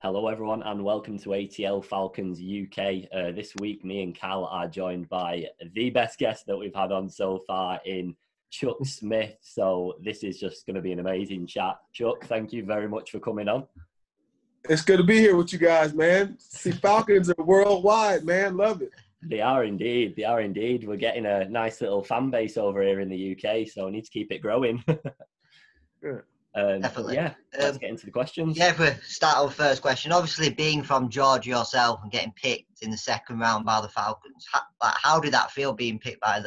Hello, everyone, and welcome to ATL Falcons UK. This week, me and Cal are joined by the best guest that we've had on so far in Chuck Smith. So this is just going to be an amazing chat. Chuck, thank you very much for coming on. It's good to be here with you guys, man. See, Falcons are worldwide, man. Love it. They are indeed. They are indeed. We're getting a nice little fan base over here in the UK, so we need to keep it growing. Good. Definitely. Yeah, let's get into the questions. Yeah, if we start our first question, obviously being from Georgia yourself and getting picked in the second round by the Falcons, how did that feel being picked by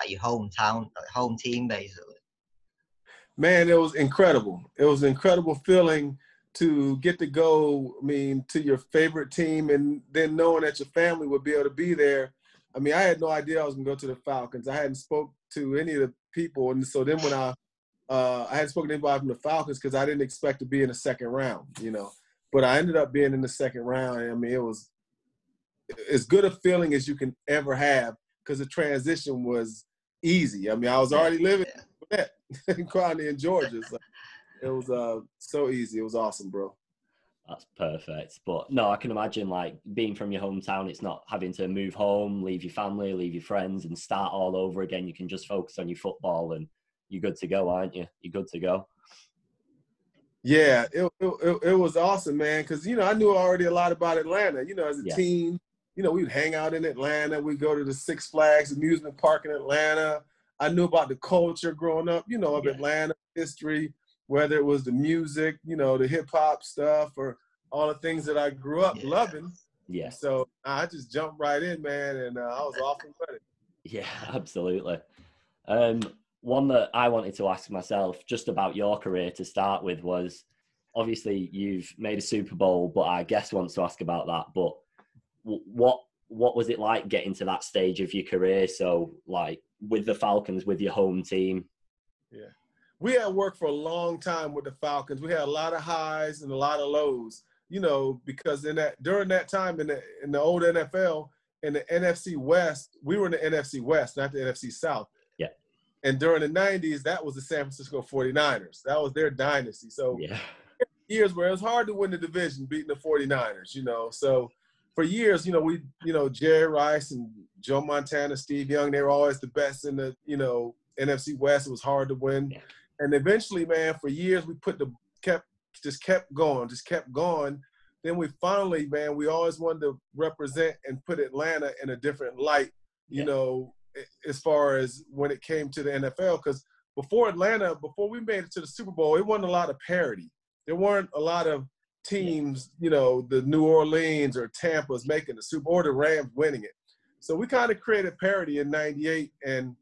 your hometown, home team, basically? Man, it was incredible. It was an incredible feeling to get to go, to your favorite team and then knowing that your family would be able to be there. I had no idea I was going to go to the Falcons. I hadn't spoke to any of the people. And so then when I hadn't spoken to anybody from the Falcons because I didn't expect to be in the second round, But I ended up being in the second round. It was as good a feeling as you can ever have because the transition was easy. I was already living in Crowley in Georgia. So it was so easy. It was awesome, bro. That's perfect. But no, I can imagine being from your hometown, it's not having to move home, leave your family, leave your friends and start all over again. You can just focus on your football and you're good to go, aren't you? You're good to go. Yeah, it was awesome, man, because, I knew already a lot about Atlanta. As a team, we'd hang out in Atlanta. We'd go to the Six Flags amusement park in Atlanta. I knew about the culture growing up, of Atlanta history, whether it was the music, the hip-hop stuff or all the things that I grew up loving. Yeah. So I just jumped right in, man, and I was off and running. Yeah, absolutely. One that I wanted to ask myself just about your career to start with was, obviously you've made a Super Bowl, but our guest wants to ask about that. But what was it like getting to that stage of your career? So with the Falcons, with your home team? Yeah. We had worked for a long time with the Falcons. We had a lot of highs and a lot of lows, because during that time in the old NFL, in the NFC West, we were in the NFC West, not the NFC South. And during the 90s, that was the San Francisco 49ers. That was their dynasty. So years where it was hard to win the division beating the 49ers, So for years, we, Jerry Rice and Joe Montana, Steve Young, they were always the best in the, NFC West. It was hard to win. Yeah. And eventually, man, for years, we kept going. Then we finally, man, we always wanted to represent and put Atlanta in a different light, as far as when it came to the NFL, because before we made it to the Super Bowl, it wasn't a lot of parity. There weren't a lot of teams, the New Orleans or Tampa's making the Super Bowl or the Rams winning it. So we kind of created parity in '98, and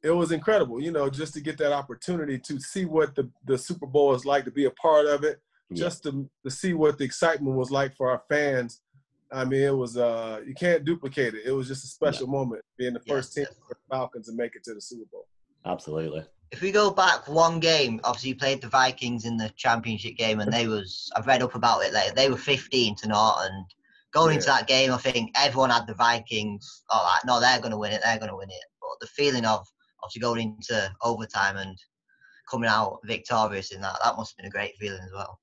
it was incredible, just to get that opportunity to see what the Super Bowl is like, to be a part of it, just to see what the excitement was like for our fans. It was you can't duplicate it. It was just a special moment being the first team for the Falcons to make it to the Super Bowl. Absolutely. If we go back one game, obviously you played the Vikings in the championship game, and I've read up about it later, they were 15-0, and going into that game, I think everyone had the Vikings. No, they're going to win it. But the feeling of obviously going into overtime and coming out victorious in that must have been a great feeling as well.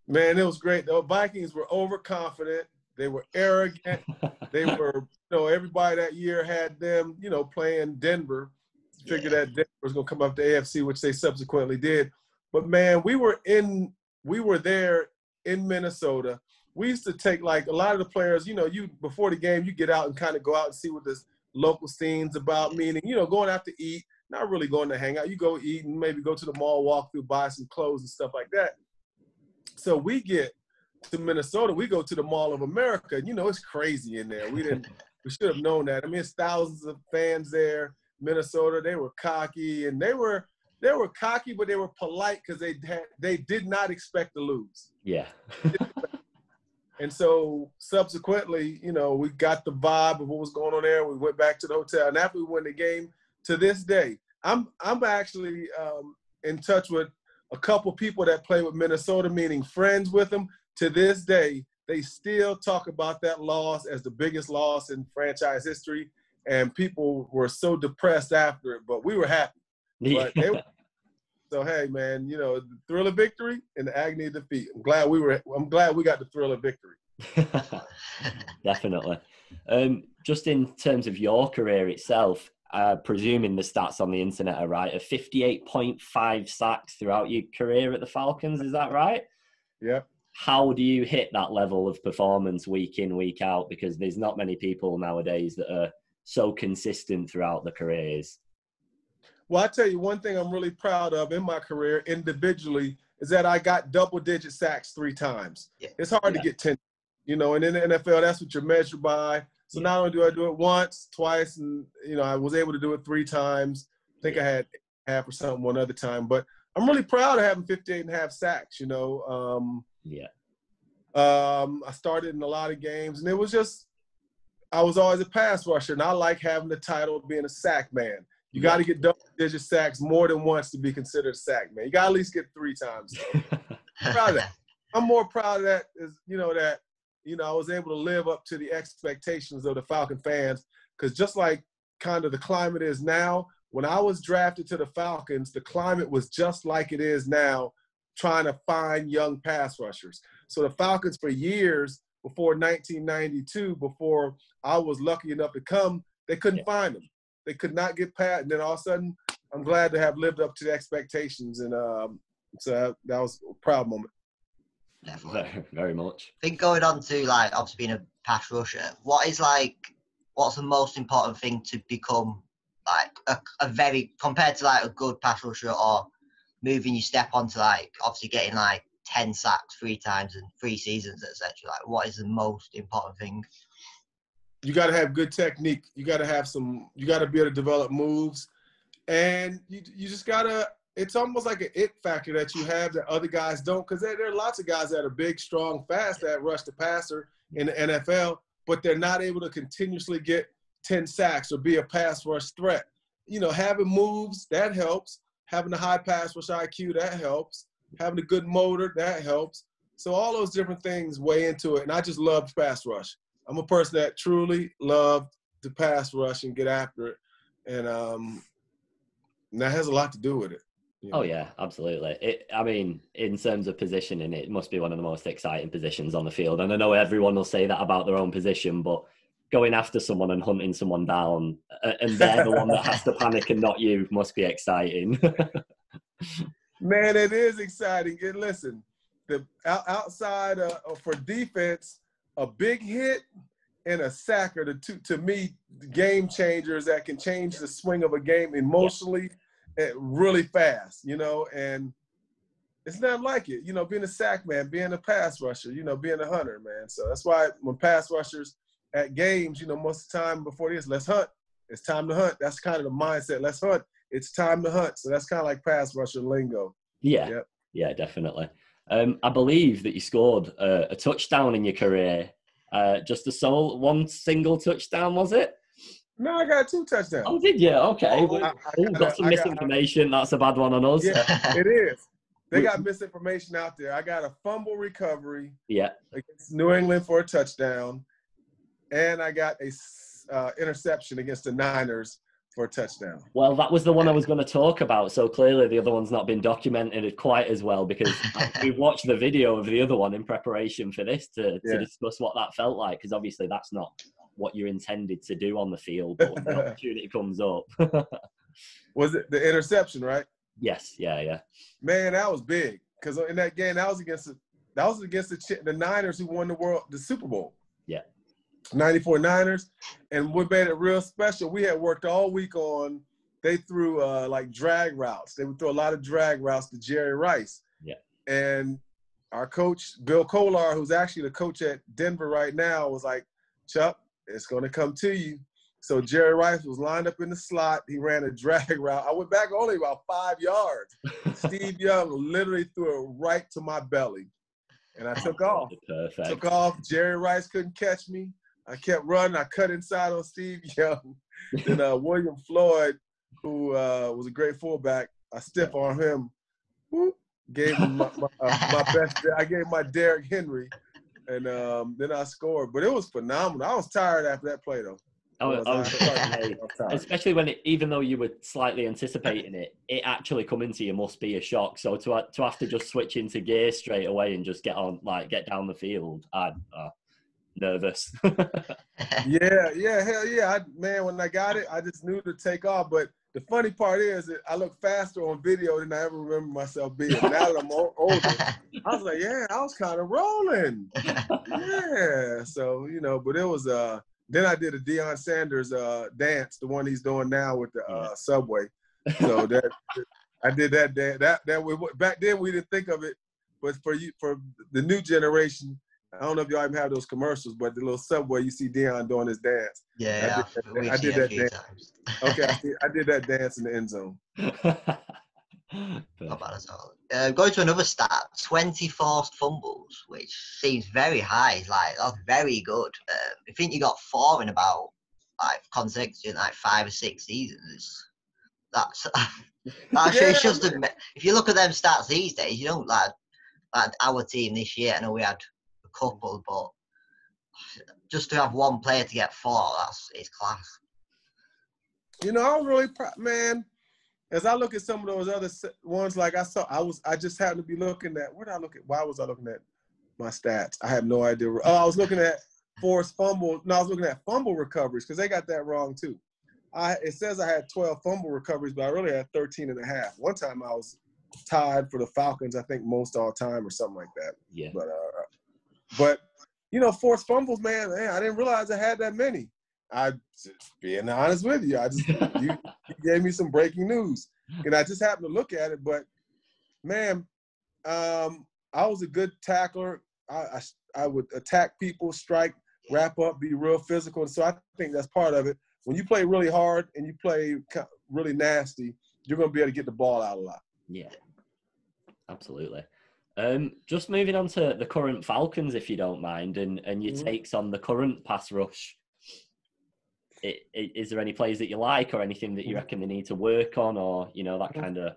Man, it was great. The Vikings were overconfident. They were arrogant. They were, everybody that year had them, playing Denver. Figured that Denver was going to come up to AFC, which they subsequently did. But, man, we were there in Minnesota. We used to take, a lot of the players, before the game, you get out and kind of go out and see what this local scene's about, meaning, going out to eat, not really going to hang out. You go eat and maybe go to the mall, walk through, buy some clothes and stuff like that. So we get to Minnesota, we go to the Mall of America. It's crazy in there. We should have known that. It's thousands of fans there. Minnesota, they were cocky, and they were cocky, but they were polite because they did not expect to lose. Yeah. And so subsequently, we got the vibe of what was going on there. We went back to the hotel, and after we won the game, to this day, I'm actually in touch with a couple people that play with Minnesota, meaning friends with them. To this day, they still talk about that loss as the biggest loss in franchise history, and people were so depressed after it, but we were happy. But So hey, man, you know, the thrill of victory and the agony of defeat. I'm glad we got the thrill of victory. Definitely. Just in terms of your career itself, presuming the stats on the internet are right, of 58.5 sacks throughout your career at the Falcons, is that right? Yep. How do you hit that level of performance week in, week out? Because there's not many people nowadays that are so consistent throughout their careers. Well, I tell you, one thing I'm really proud of in my career individually is that I got double-digit sacks 3 times. Yeah. It's hard to get 10, you know, and in the NFL, that's what you're measured by. So not only do I do it once, twice, and, you know, I was able to do it 3 times. I think I had half or something one other time. But I'm really proud of having 58.5 sacks, you know. I started in a lot of games, and it was just I was always a pass rusher, and I like having the title of being a sack man. You got to get double-digit sacks more than once to be considered a sack man. You got to at least get 3 times. So. Proud of that. I'm more proud of that that I was able to live up to the expectations of the Falcon fans, because just like kind of the climate is now, when I was drafted to the Falcons, the climate was just like it is now, trying to find young pass rushers. So the Falcons for years before 1992, before I was lucky enough to come, they couldn't find them. They could not get past. And then all of a sudden, I'm glad to have lived up to the expectations. And so that was a proud moment. Definitely. Very, very much. I think going on to, like, obviously being a pass rusher, what's the most important thing to become, like, a very, compared to, like, a good pass rusher, or moving your step onto, like, obviously getting, like, 10 sacks 3 times in 3 seasons, etc. Like, what is the most important thing? You got to have good technique. You got to be able to develop moves. And you just got to, it's almost like an it factor that you have that other guys don't, because there are lots of guys that are big, strong, fast that rush the passer in the NFL, but they're not able to continuously get 10 sacks or be a pass rush threat. You know, having moves, that helps. Having a high pass rush IQ, that helps. Having a good motor, that helps. So all those different things weigh into it. And I just love pass rush. I'm a person that truly loved to pass rush and get after it. And that has a lot to do with it. You know? Oh, yeah, absolutely. I mean, in terms of positioning, it must be one of the most exciting positions on the field. And I know everyone will say that about their own position, but going after someone and hunting someone down, and they're the one that has to panic and not you, must be exciting. Man, it is exciting. And listen, the outside for defense, a big hit and a sack are the two, to me, game changers that can change the swing of a game emotionally really fast, you know, and it's nothing like it. You know, being a sack man, being a pass rusher, you know, being a hunter, man. So that's why when pass rushers at games, you know, most of the time before this, let's hunt. It's time to hunt. That's kind of the mindset. Let's hunt. It's time to hunt. So that's kind of like pass rusher lingo. Yeah, yeah, definitely. I believe that you scored a touchdown in your career. Just one single touchdown, was it? No, I got 2 touchdowns. Oh, did you? Okay. Got some misinformation. That's a bad one on us. Yeah, it is. They got misinformation out there. I got a fumble recovery against New England for a touchdown, and I got a interception against the Niners for a touchdown. Well, that was the one I was going to talk about. So clearly the other one's not been documented quite as well, because we watched the video of the other one in preparation for this to discuss what that felt like, because obviously that's not what you're intended to do on the field, but when the opportunity comes up. Was it the interception, right? Yes, yeah. Man, that was big, because in that game, that was against the Niners who won the Super Bowl. Yeah. 94 Niners. And what made it real special, we had worked all week on, they threw like drag routes. They would throw a lot of drag routes to Jerry Rice. Yeah. And our coach, Bill Kolar, who's actually the coach at Denver right now, was like, Chuck, it's going to come to you. So Jerry Rice was lined up in the slot. He ran a drag route. I went back only about 5 yards. Steve Young literally threw it right to my belly. And I took off. Perfect. Took off. Jerry Rice couldn't catch me. I kept running. I cut inside on Steve Young. Then William Floyd, who was a great fullback, I stiff-armed him. Whoop, gave him my best. I gave my Derrick Henry. And then I scored. But it was phenomenal. I was tired after that play, though. I was going to say, especially when even though you were slightly anticipating it, it actually coming to you must be a shock. So to have to just switch into gear straight away and just get down the field, I'm nervous. Yeah, hell yeah. Man, when I got it, I just knew to take off. But the funny part is that I look faster on video than I ever remember myself being. Now that I'm older, I was like, yeah, I was kind of rolling. Yeah. So, but it was then I did a Deion Sanders dance, the one he's doing now with the Subway. So that I did that dance. That back then we didn't think of it, but for the new generation, I don't know if y'all even have those commercials, but the little Subway, you see Deion doing his dance. Yeah, I did that dance. Okay, I did that dance in the end zone. Not bad at all. Going to another stat, 20 forced fumbles, which seems very high. That's very good. I think you got 4 in about consecutive 5 or 6 seasons. That's it's just if you look at them stats these days, you don't like our team this year. I know we had a couple, but just to have one player to get 4, it's class. I was really proud, man. As I look at some of those other ones, I just happened to be looking at, where did I look at? Why was I looking at my stats? I have no idea. Oh, I was looking at forced fumble. No, I was looking at fumble recoveries because they got that wrong too. It says I had 12 fumble recoveries, but I really had 13 and a half. One time I was tied for the Falcons, I think most all time or something like that. Yeah. But forced fumbles, man, I didn't realize I had that many. I just being honest with you. You gave me some breaking news, and I just happened to look at it. But man, I was a good tackler. I would attack people, strike, wrap up, be real physical. And so I think that's part of it. When you play really hard and you play really nasty, you're going to be able to get the ball out a lot. Yeah, absolutely. Just moving on to the current Falcons, if you don't mind, and your takes on the current pass rush. Is there any plays that you like or anything that you reckon they need to work on or, that kind of?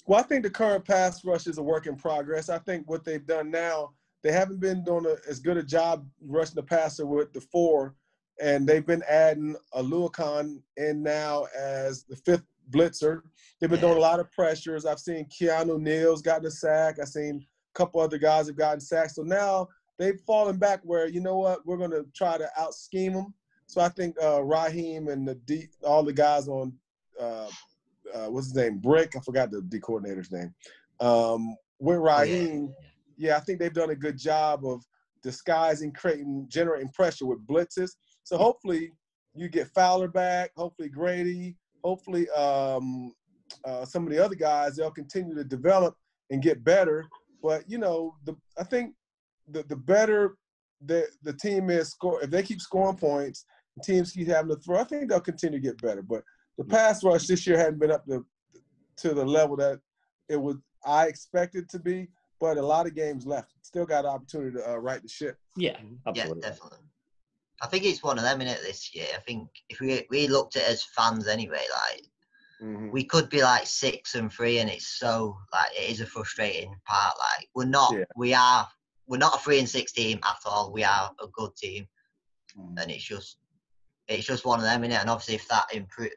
Well, I think the current pass rush is a work in progress. I think what they've done now, they haven't been doing as good a job rushing the passer with the 4, and they've been adding Alumni in now as the 5th blitzer. They've been doing a lot of pressures. I've seen Keanu Neal's gotten a sack. I've seen a couple other guys have gotten sacks. So now they've fallen back where, you know what, we're going to try to out-scheme them. So I think Raheem and all the guys on what's his name, Brick, I forgot the D coordinator's name. With Raheem, I think they've done a good job of disguising, generating pressure with blitzes. So hopefully you get Fowler back, hopefully Grady, hopefully some of the other guys, they'll continue to develop and get better. But, I think the better the team is, if they keep scoring points, teams keep having to throw, I think they'll continue to get better. But the pass rush this year hadn't been up to the level that I expected to be, but a lot of games left. Still got an opportunity to right the ship. Yeah, absolutely. Yeah, definitely. I think it's one of them in it this year. I think if we looked at it as fans anyway, we could be 6-3, and it's so it is a frustrating part. We're not a 3-6 team at all. We are a good team, and it's just one of them in it. And obviously, if that improves,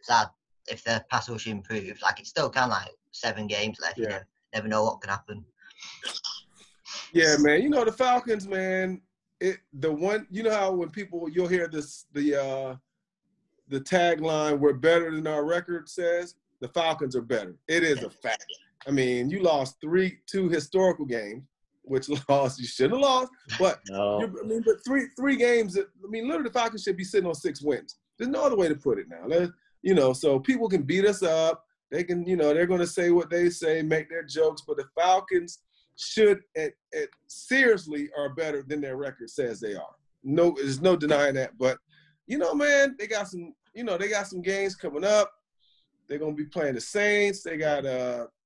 if the pass rush improves, it's still 7 games left. Yeah. You never know what can happen. Yeah, man. The Falcons, man. How when you'll hear the tagline, "We're better than our record says," the Falcons are better. It is a fact. I mean, you lost 2 historical games, which lost you shouldn't have lost, but no. But three games. Literally the Falcons should be sitting on 6 wins. There's no other way to put it now. So people can beat us up. They can, they're going to say what they say, make their jokes, but the Falcons should seriously are better than their record says they are. No, there's no denying that. But man, they got some games coming up. They're gonna be playing the Saints. They got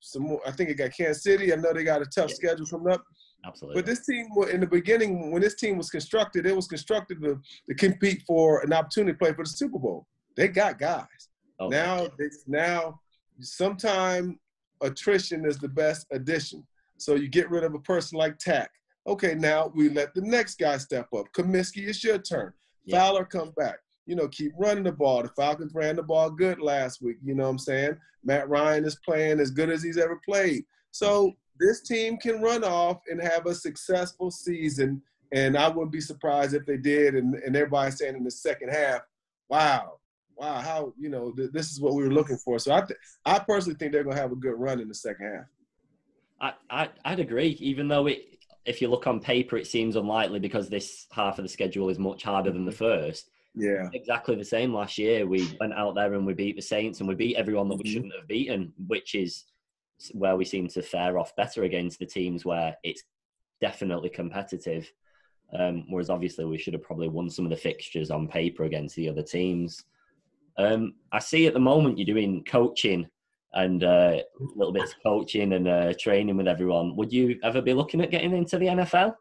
some more. I think they got Kansas City. I know they got a tough schedule coming up. Absolutely. But this team, in the beginning, when this team was constructed, it was constructed to compete for an opportunity to play for the Super Bowl. They got guys. Okay. Now, sometimes attrition is the best addition. So you get rid of a person like Tack. Okay, now we let the next guy step up. Comiskey, it's your turn. Yeah. Fowler come back. Keep running the ball. The Falcons ran the ball good last week. You know what I'm saying? Matt Ryan is playing as good as he's ever played. So this team can run off and have a successful season, and I wouldn't be surprised if they did. And everybody's saying in the second half, wow, how, this is what we were looking for. So I personally think they're going to have a good run in the second half. I'd agree, even though if you look on paper, it seems unlikely because this half of the schedule is much harder than the first. Yeah. Exactly the same last year. We went out there and we beat the Saints and we beat everyone that we shouldn't have beaten, which is where we seem to fare off better against the teams where it's definitely competitive. Whereas obviously we should have probably won some of the fixtures on paper against the other teams. I see at the moment you're doing coaching and little bits of coaching and training with everyone. Would you ever be looking at getting into the NFL?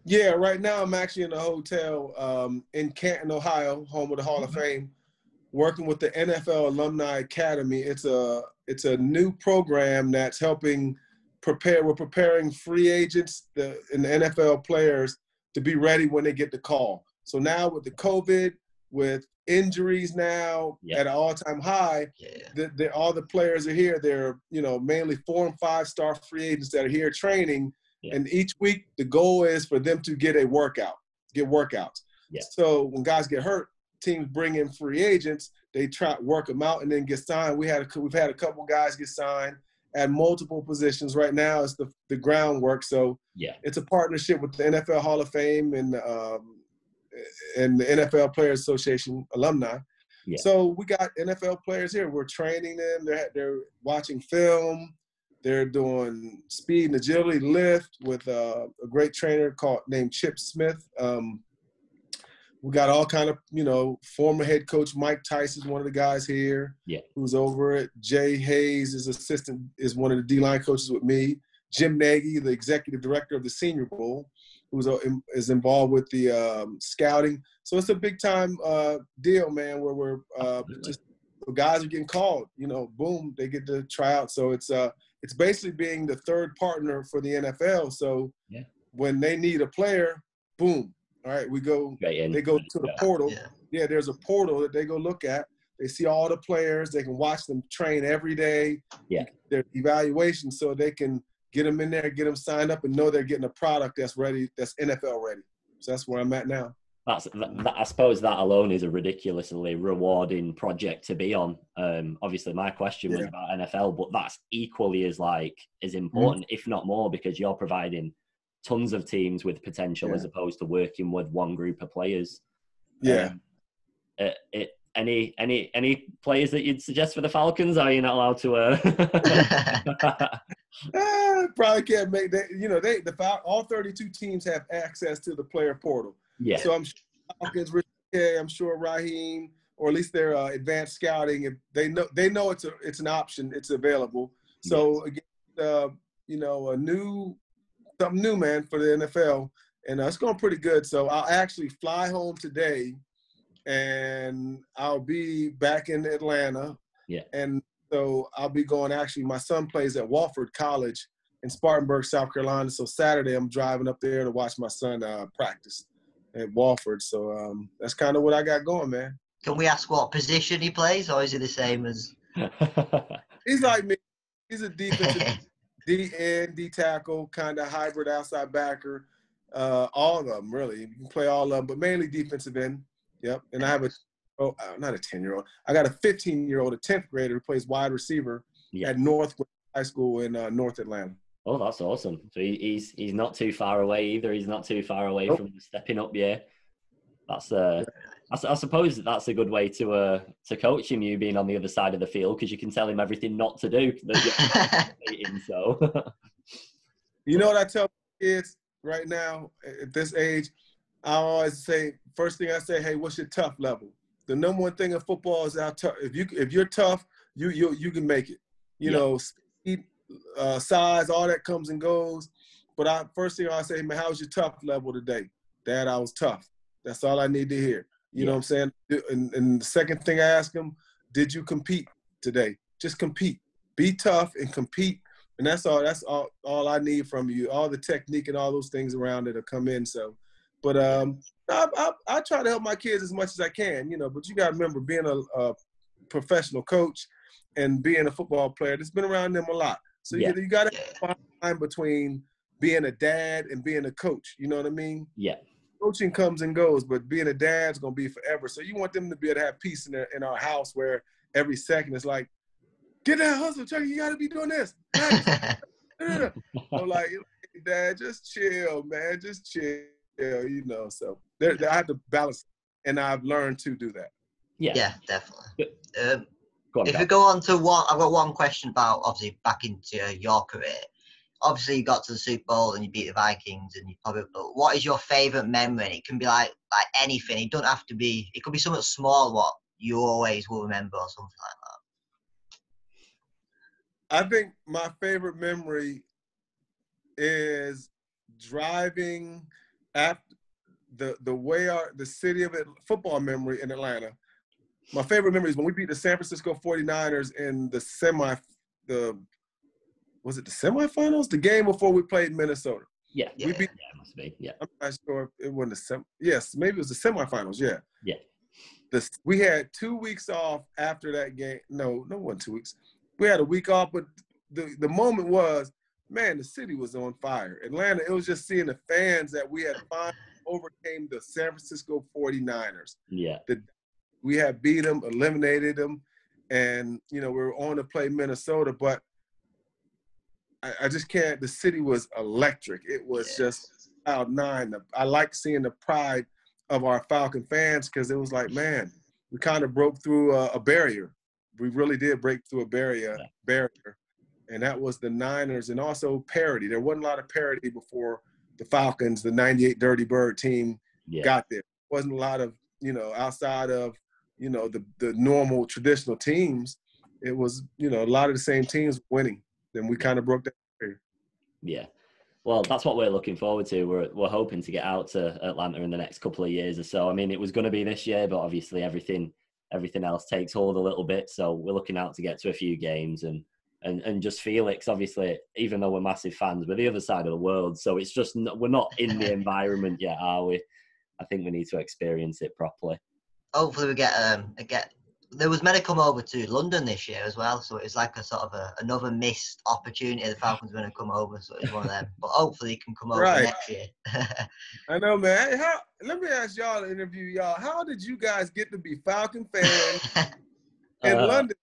Yeah, right now I'm actually in a hotel in Canton, Ohio, home of the Hall of Fame, working with the NFL Alumni Academy. It's a new program that's helping prepare. We're preparing free agents and the NFL players to be ready when they get the call. So now with the COVID, with injuries now at an all-time high, all the players are here. They're mainly 4- and 5-star free agents that are here training. And each week, the goal is for them to get workouts. Yeah. So when guys get hurt, teams bring in free agents. They try to work them out and then get signed. We've had a couple guys get signed at multiple positions. Right now, it's the groundwork. So it's a partnership with the NFL Hall of Fame and the NFL Players Association alumni. Yeah. So we got NFL players here. We're training them. They're watching film. They're doing speed and agility lift with a great trainer named Chip Smith. We got all kind of, former head coach Mike Tice is one of the guys here who's over it. Jay Hayes is one of the D-line coaches with me. Jim Nagy, the executive director of the Senior Bowl, is involved with the scouting. So it's a big-time deal, man, where we're guys are getting called. Boom, they get to try out. So it's basically being the third partner for the NFL. So when they need a player, boom. All right, they go to the portal. Yeah, there's a portal that they go look at. They see all the players. They can watch them train every day. Yeah. Their evaluation, so they can get them in there, get them signed up, and know they're getting a product that's ready, that's NFL ready. So that's where I'm at now. I suppose that alone is a ridiculously rewarding project to be on. Obviously, my question was about NFL, but that's equally as important, if not more, because you're providing tons of teams with potential as opposed to working with one group of players. Yeah. Any players that you'd suggest for the Falcons? Are you not allowed to? Probably can't make that. All 32 teams have access to the player portal. Yeah. So I'm sure Falcons, I'm sure Raheem, or at least their advanced scouting, if they know it's an option, it's available. So again, something new, man, for the NFL, and it's going pretty good. So I'll actually fly home today, and I'll be back in Atlanta. Yeah. And so I'll be going. Actually, my son plays at Wofford College in Spartanburg, South Carolina. So Saturday, I'm driving up there to watch my son practice at Wofford. So that's kind of what I got going, man. Can we ask what position he plays, or is he the same as? He's like me. He's a defensive D-end, D-tackle, kind of hybrid outside backer. All of them, really. You can play all of them, but mainly defensive end. Yep. And I have not a 10-year-old. I got a 15-year-old, a 10th grader who plays wide receiver at Northwest High School in North Atlanta. Oh, that's awesome. So he's not too far away either. He's not too far away from stepping up. Yeah. That's I suppose that's a good way to coach him, you being on the other side of the field, because you can tell him everything not to do. So, you know what I tell kids right now at this age? I always say, first thing I say, hey, what's your tough level? The number one thing in football is how tough. If you're tough, you can make it. You know, speed, size, all that comes and goes. But first thing I say, man, how's your tough level today? Dad, I was tough. That's all I need to hear. You know what I'm saying? And the second thing I ask them, did you compete today? Just compete. Be tough and compete. And that's all I need from you. All the technique and all those things around it will come in. So But I try to help my kids as much as I can, you know. But you got to remember, being a professional coach and being a football player, that's been around them a lot. So you got to find a line between being a dad and being a coach. You know what I mean? Yeah. Coaching comes and goes, but being a dad's gonna be forever. So you want them to be able to have peace in our house, where every second is like, get that hustle, Chucky. You got to be doing this. So like, Dad, just chill, man. Just chill, you know. So I have to balance, and I've learned to do that. Yeah, definitely. On, if we go on to I've got one question about, obviously, back into your career. Obviously, you got to the Super Bowl and you beat the Vikings, and you probably. But what is your favorite memory? And it can be like anything. It don't have to be. It could be something small. What you always will remember, or something like that. I think my favorite memory is driving after the city of it, football memory in Atlanta. My favorite memory is when we beat the San Francisco 49ers in the was it the semifinals? The game before we played Minnesota. Yeah. We beat, it must be. Yeah. I'm not sure if it wasn't yes, maybe it was the semifinals. Yeah. Yeah. We had 2 weeks off after that game. No, it wasn't 2 weeks. We had a week off, but the moment was, man, the city was on fire. Atlanta, it was just seeing the fans that we had finally overcame the San Francisco 49ers. Yeah. We had beat them, eliminated them, and, you know, we were on to play Minnesota, but I just can't. The city was electric. It was just cloud nine. I like seeing the pride of our Falcon fans, because it was like, man, we kind of broke through a barrier. We really did break through a barrier, and that was the Niners, and also parity. There wasn't a lot of parity before the Falcons, the 98 Dirty Bird team got there. Wasn't a lot of, you know, outside of, you know, the normal traditional teams. It was, you know, a lot of the same teams winning. Then we kind of broke that barrier. Yeah. Well, that's what we're looking forward to. We're hoping to get out to Atlanta in the next couple of years or so. I mean, it was going to be this year, but obviously everything else takes hold a little bit. So we're looking out to get to a few games and just Felix, obviously, even though we're massive fans, we're the other side of the world. So it's just, we're not in the environment yet, are we? I think we need to experience it properly. Hopefully we get there was meant to come over to London this year as well, so it was like a sort of another missed opportunity. The Falcons were going to come over, so it's one of them. But hopefully he can come over next year. I know, man. Let me ask y'all to interview y'all. How did you guys get to be Falcon fans in London?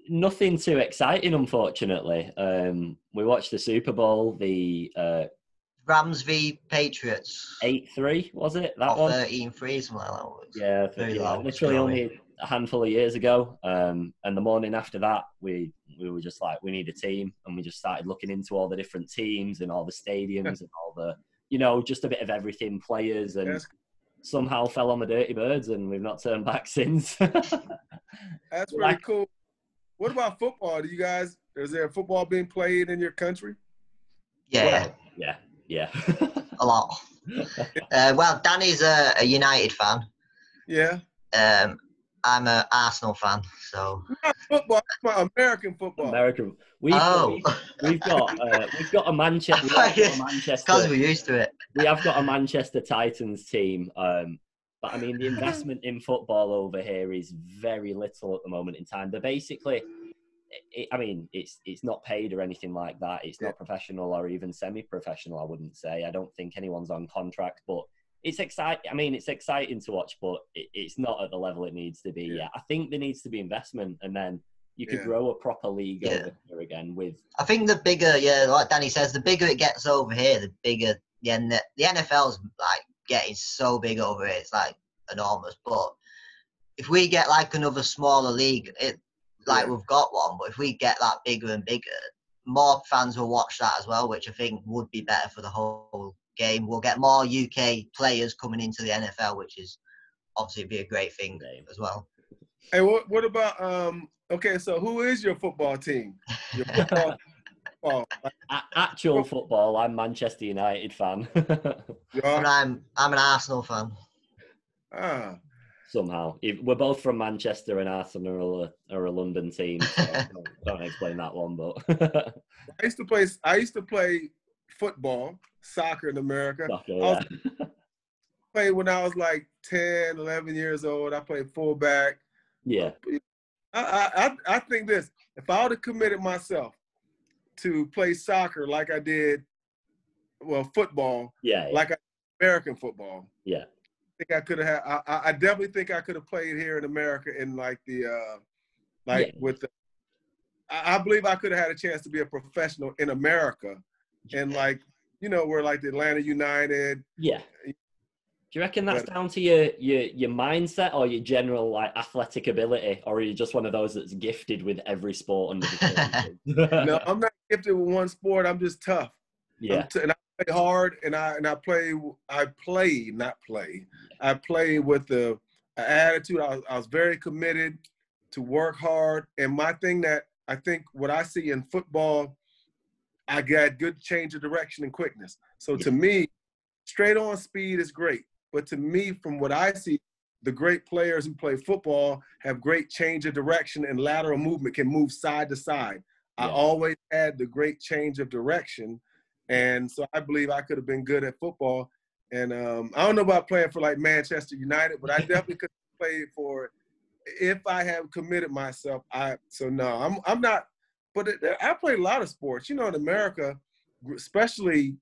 Nothing too exciting, unfortunately. We watched the Super Bowl, the Rams v Patriots. 8-3, was it? That one? 13-3, something like that. Yeah, literally only a handful of years ago. And the morning after that, we were just like, we need a team. And we just started looking into all the different teams and all the stadiums and all the, you know, just a bit of everything, players, and somehow fell on the Dirty Birds, and we've not turned back since. That's pretty cool. What about football? Is there football being played in your country? Yeah. Well, yeah. A lot. Well, Danny's a United fan. Yeah. I'm an Arsenal fan, so. Not football, it's American football. We've got a Manchester. Because we're used to it. We have got a Manchester Titans team, but I mean the investment in football over here is very little at the moment in time. They're basically, it's not paid or anything like that. It's not professional or even semi-professional, I wouldn't say. I don't think anyone's on contract, but it's exciting. I mean, it's exciting to watch, but it's not at the level it needs to be yet. I think there needs to be investment, and then you could grow a proper league over here again with. I think the bigger, like Danny says, the bigger it gets over here, the bigger. The NFL's like getting so big over here, it's like enormous. But if we get like another smaller league, we've got one, but if we get that bigger and bigger, more fans will watch that as well, which I think would be better for the whole game. We'll get more UK players coming into the NFL, which is obviously be a great thing as well. Hey, what about okay, so who is your football team? Your football. Actual football, I'm Manchester United fan. I'm an Arsenal fan. Somehow. We're both from Manchester, and Arsenal are a London team. So don't explain that one, but I used to play football, soccer in America. Soccer, I was yeah. played when I was like 10, 11 years old. I played fullback. Yeah. I think this, if I would have committed myself to play soccer like I did, well, football, Yeah. like American football. Yeah. I think I could have had, I definitely think I could have played here in America in like with the, I believe I could have had a chance to be a professional in America and like, where like the Atlanta United. Yeah. Do you reckon that's down to your mindset or your general like athletic ability, or are you just one of those that's gifted with every sport under the sun? No, I'm not gifted with one sport. I'm just tough. Yeah. And I play hard, and I play with an attitude. I was very committed to work hard. And my thing that I think what I see in football, I got good change of direction and quickness. So to me, straight on speed is great. But to me, from what I see, the great players who play football have great change of direction and lateral movement, can move side to side. Yeah. I always had the great change of direction. And so I believe I could have been good at football. And I don't know about playing for like Manchester United, but I definitely could have played for, if I have committed myself. I'm not, but I played a lot of sports. In America, especially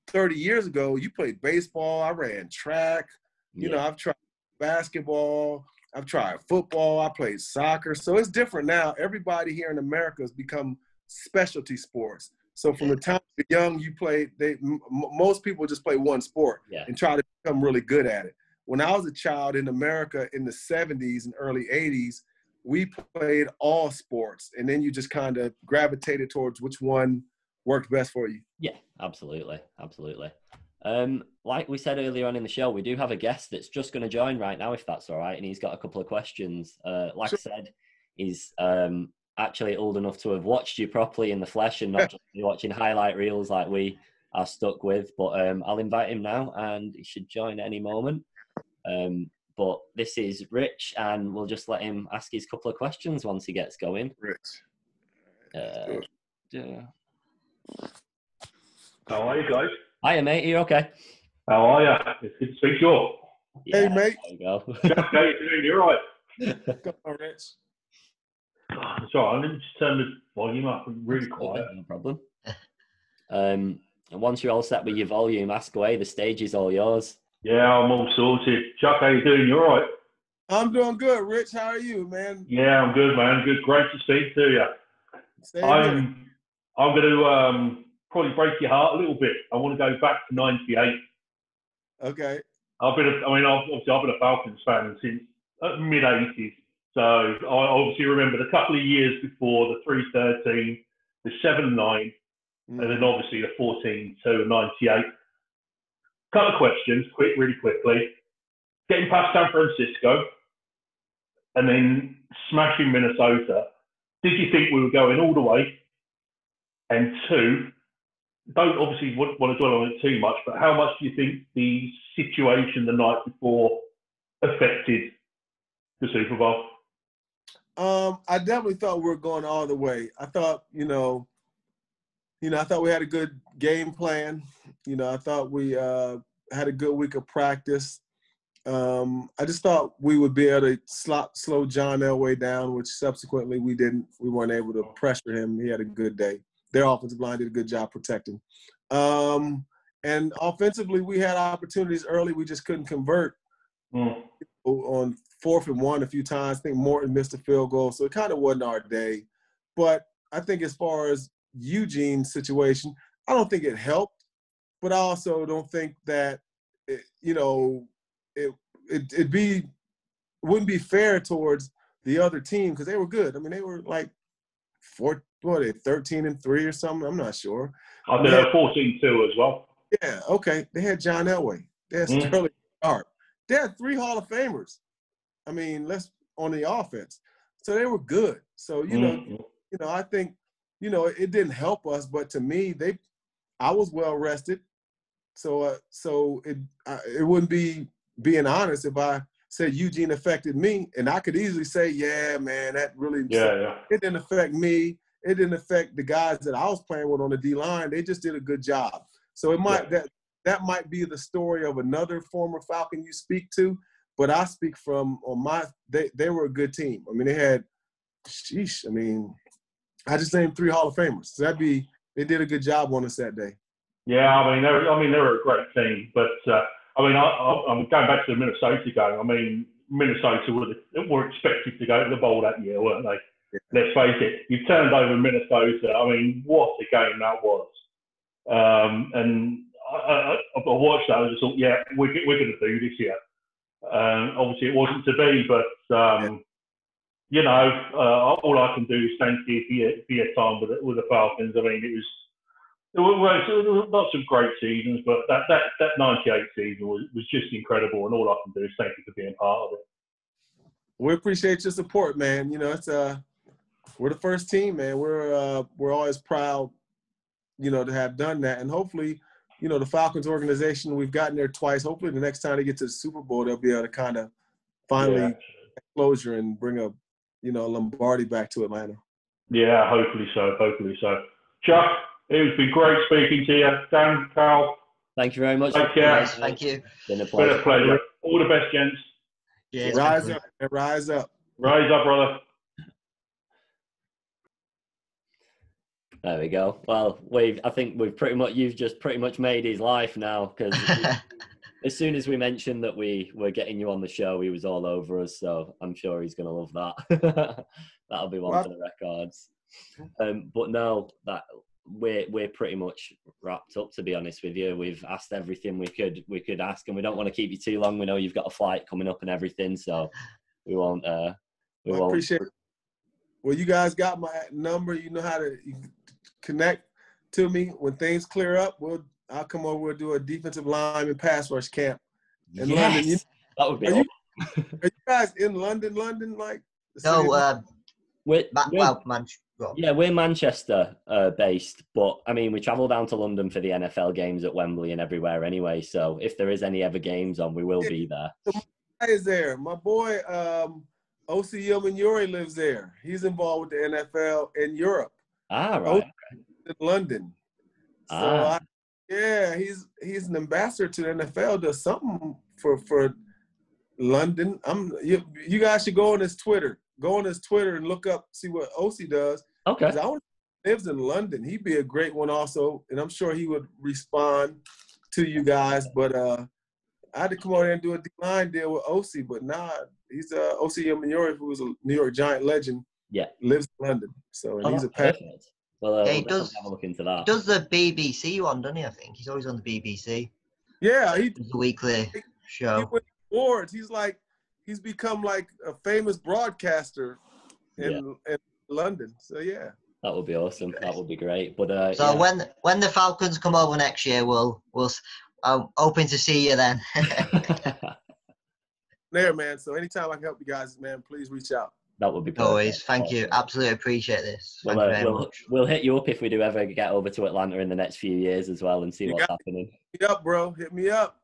30 years ago, you played baseball. I ran track. I've tried basketball. I've tried football. I played soccer. So it's different now. Everybody here in America has become specialty sports. So from the time you're young, most people just play one sport and try to become really good at it. When I was a child in America in the 70s and early 80s, we played all sports. And then you just kind of gravitated towards which one worked best for you. Yeah, absolutely. Absolutely. Like we said earlier on in the show, we do have a guest that's just going to join right now, if that's all right. And he's got a couple of questions. Sure. I said, he's actually old enough to have watched you properly in the flesh and not just be watching highlight reels like we are stuck with. But I'll invite him now and he should join at any moment. But this is Rich, and we'll just let him ask his couple of questions once he gets going. Rich. How are you guys? Hiya, mate. Are you okay? How are you? It's good to speak to you all. Hey, mate. There you go. Jack, how you doing? You're right. Come on, Rich. Sorry, let me just turn the volume up really quiet. No problem. And once you're all set with your volume, ask away. The stage is all yours. Yeah, I'm all sorted. Chuck, how you doing? You're right. I'm doing good, Rich. How are you, man? Yeah, I'm good, man. Good. Great to speak to you. I'm going to probably break your heart a little bit. I want to go back to '98. Okay. I've been a Falcons fan since mid '80s. So I obviously remember the couple of years before the 3-13, the 7-9, and then obviously the 14-2 and '98. Couple of questions, really quickly. Getting past San Francisco and then smashing Minnesota. Did you think we were going all the way? And two, don't obviously want to dwell on it too much, but how much do you think the situation the night before affected the Super Bowl? I definitely thought we were going all the way. I thought, I thought we had a good game plan. I thought we had a good week of practice. I just thought we would be able to slow John Elway down, which subsequently we didn't. We weren't able to pressure him. He had a good day. Their offensive line did a good job protecting. And offensively, we had opportunities early. We just couldn't convert on 4th and 1 a few times. I think Morton missed a field goal, so it kind of wasn't our day. But I think as far as Eugene's situation, I don't think it helped, but I also don't think that, it wouldn't be fair towards the other team because they were good. I mean, they were like 13-3 or something. I'm not sure. I think they're 14-2 as well. Yeah, okay. They had John Elway. They had Sterling Sharp. They had 3 Hall of Famers. I mean, on the offense. So they were good. So, I think, it didn't help us, but to me, I was well rested. So it wouldn't be being honest if I said Eugene affected me, and I could easily say, yeah, man, that really it didn't affect me. it didn't affect the guys that I was playing with on the D-line. They just did a good job. So it might that might be the story of another former Falcon you speak to, but I speak from they were a good team. I mean, they had, I just named 3 Hall of Famers. So they did a good job on us that day. Yeah, I mean, they were a great team, but I'm going back to the Minnesota game. I mean, Minnesota were expected to go to the bowl that year, weren't they? Yeah. Let's face it, you turned over Minnesota. I mean, what a game that was. And I watched that. I just thought, yeah, we're going to do this here. Obviously, it wasn't to be, but you know, all I can do is thank you for your time with the Falcons. I mean, there were lots of great seasons, but that '98 season was just incredible, and all I can do is thank you for being part of it. We appreciate your support, man. You know, it's we're the first team, man. We're always proud, you know, to have done that, and hopefully, you know, the Falcons organization, we've gotten there twice. Hopefully, the next time they get to the Super Bowl, they'll be able to kind of finally get closure and bring a, you know, Lombardi back to Atlanta. Yeah, hopefully so. Hopefully so. Chuck, it's been great speaking to you. Dan, Carl. Thank you very much. Take care. Thank you. Been a pleasure. Been a pleasure. All the best, gents. Yeah, rise up, man. Rise up. Rise up, brother. There we go. Well, you've just pretty much made his life now, because as soon as we mentioned that we were getting you on the show, he was all over us. So I'm sure he's going to love that. That'll be one for the records. But no, that we're pretty much wrapped up, to be honest with you. We've asked everything we could ask, and we don't want to keep you too long. We know you've got a flight coming up and everything, so we won't. Won't. Appreciate it. Well, you guys got my number. You know how to connect to me when things clear up. I'll come over. We'll do a defensive lineman pass rush camp in London. That would be. Are you guys in London? Like no, we're Manchester based, but I mean we travel down to London for the NFL games at Wembley and everywhere anyway. So if there is any ever games on, we will be there. So my guy is there. My boy O.C. Yilmanyori lives there. He's involved with the NFL in Europe. Ah, right. In London. So he's an ambassador to the NFL. Does something for London. You guys should go on his Twitter. Go on his Twitter and look up, see what OC does. Okay. He lives in London. He'd be a great one also, and I'm sure he would respond to you guys. But I had to come over there and do a D-line deal with OC, but he's OC Yilmanyori, who was a New York Giant legend. Yeah. Lives in London. So he's a perfect. Well, he we'll does have a look into that. He does the BBC one, doesn't he? I think he's always on the BBC. Yeah, he does the weekly show. He wins awards. He's become like a famous broadcaster in London. So yeah. That would be awesome. That would be great. But when the Falcons come over next year, I'm hoping to see you then. There, man. So anytime I can help you guys, man, please reach out. That would be perfect. Always. Thank you. Absolutely appreciate this. Thank you very much. We'll hit you up if we do ever get over to Atlanta in the next few years as well and see what's happening. Hit me up, bro. Hit me up.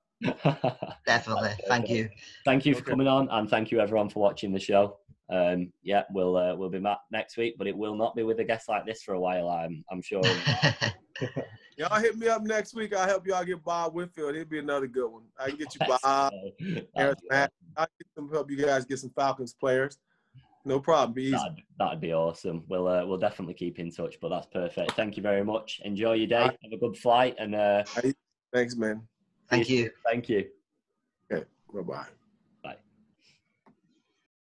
Definitely. Thank you. Thank you for coming on, and thank you everyone for watching the show. We'll be back next week, but it will not be with a guest like this for a while. I'm sure. Y'all hit me up next week. I'll help y'all get Bob Whitfield. He'll be another good one. I can get you Bob. I'll help you guys get some Falcons players. No problem. Be easy. That'd be awesome. We'll definitely keep in touch, but that's perfect. Thank you very much. Enjoy your day. Have a good flight, and thanks, man. Thank you. Thank you. Okay. Bye-bye.